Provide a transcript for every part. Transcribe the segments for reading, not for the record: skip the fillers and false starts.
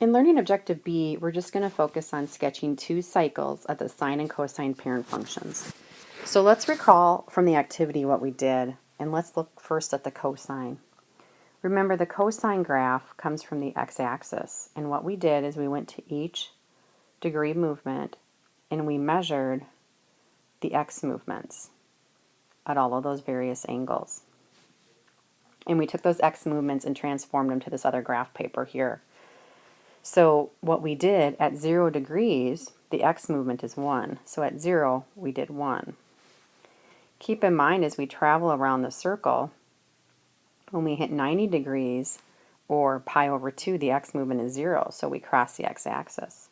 In Learning Objective B, we're just going to focus on sketching two cycles of the sine and cosine parent functions. So let's recall from the activity what we did, and let's look first at the cosine. Remember, the cosine graph comes from the x-axis, and what we did is we went to each degree movement and we measured the x movements at all of those various angles. And we took those x movements and transformed them to this other graph paper here. So what we did at 0 degrees, the x movement is 1. So at 0, we did 1. Keep in mind as we travel around the circle, when we hit 90 degrees or pi over 2, the x movement is 0, so we cross the x-axis.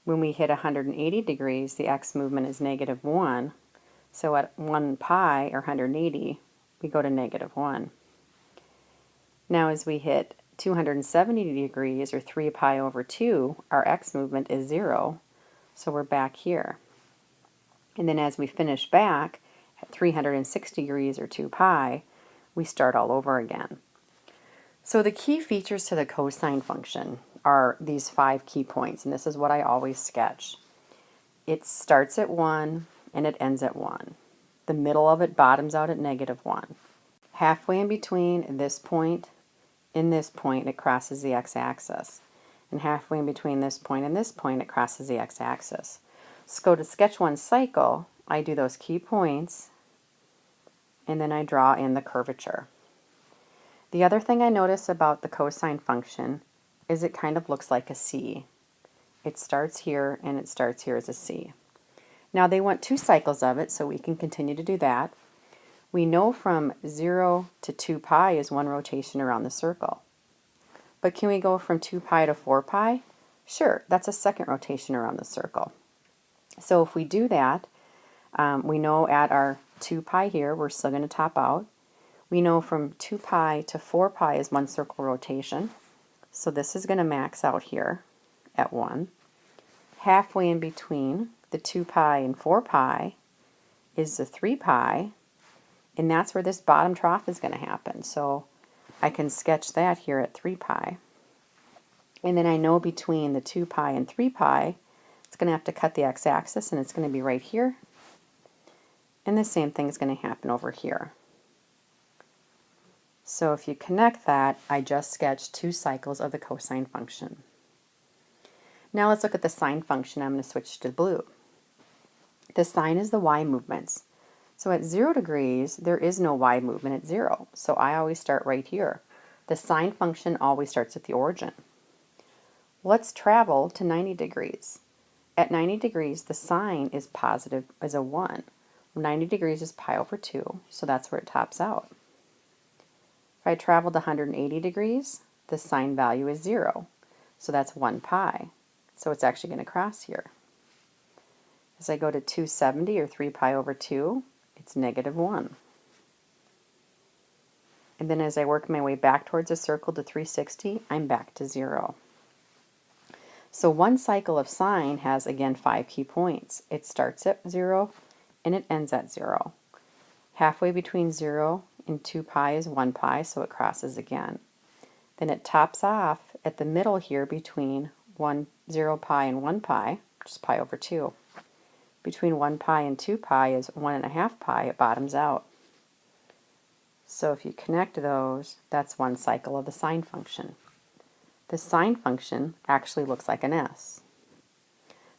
When we hit 180 degrees, the x movement is negative 1, so at 1 pi, or 180, we go to negative 1. Now as we hit 270 degrees, or 3 pi over 2, our x movement is 0, so we're back here. And then as we finish back at 360 degrees, or 2 pi, we start all over again. So the key features to the cosine function are these 5 key points, and this is what I always sketch. It starts at 1 and it ends at 1. The middle of it bottoms out at negative 1. Halfway in between this point and this point, it crosses the x-axis. And halfway in between this point and this point, it crosses the x-axis. So to sketch one cycle, I do those key points, and then I draw in the curvature. The other thing I notice about the cosine function is it kind of looks like a C. It starts here and it starts here as a C. Now they want 2 cycles of it, so we can continue to do that. We know from 0 to 2 pi is 1 rotation around the circle. But can we go from 2 pi to 4 pi? Sure, that's a second rotation around the circle. So if we do that, we know at our 2 pi here, we're still going to top out. We know from 2 pi to 4 pi is 1 circle rotation. So this is going to max out here at 1. Halfway in between the 2 pi and 4 pi is the 3 pi, and that's where this bottom trough is going to happen. So I can sketch that here at 3 pi. And then I know between the 2 pi and 3 pi, it's going to have to cut the x-axis, and it's going to be right here. And the same thing is going to happen over here. So if you connect that, I just sketched 2 cycles of the cosine function. Now let's look at the sine function. I'm going to switch to blue. The sine is the y movements. So at 0 degrees, there is no y movement at 0. So I always start right here. The sine function always starts at the origin. Let's travel to 90 degrees. At 90 degrees, the sine is positive as a 1. 90 degrees is pi over 2, so that's where it tops out. If I travel to 180 degrees, the sine value is 0, so that's 1 pi. So it's actually going to cross here. As I go to 270, or 3 pi over 2, it's negative 1. And then as I work my way back towards the circle to 360, I'm back to 0. So one cycle of sine has, again, 5 key points. It starts at 0 and it ends at 0. Halfway between 0 and 2 pi is 1 pi, so it crosses again. Then it tops off at the middle here between 0 pi and 1 pi, which is pi over 2. Between 1 pi and 2 pi is 1.5 pi, it bottoms out. So if you connect those, that's one cycle of the sine function. The sine function actually looks like an S.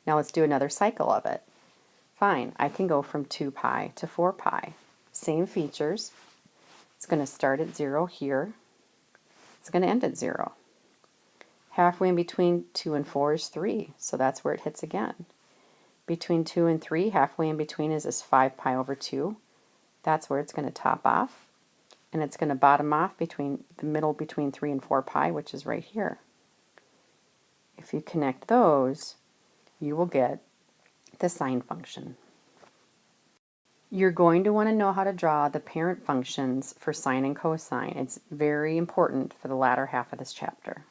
Now let's do another cycle of it. Fine, I can go from 2 pi to 4 pi. Same features. It's going to start at 0 here. It's going to end at 0. Halfway in between 2 and 4 is 3, so that's where it hits again. Between 2 and 3, halfway in between is this 5 pi over 2. That's where it's going to top off. And it's going to bottom off between the middle between 3 and 4 pi, which is right here. If you connect those, you will get the sine function. You're going to want to know how to draw the parent functions for sine and cosine. It's very important for the latter half of this chapter.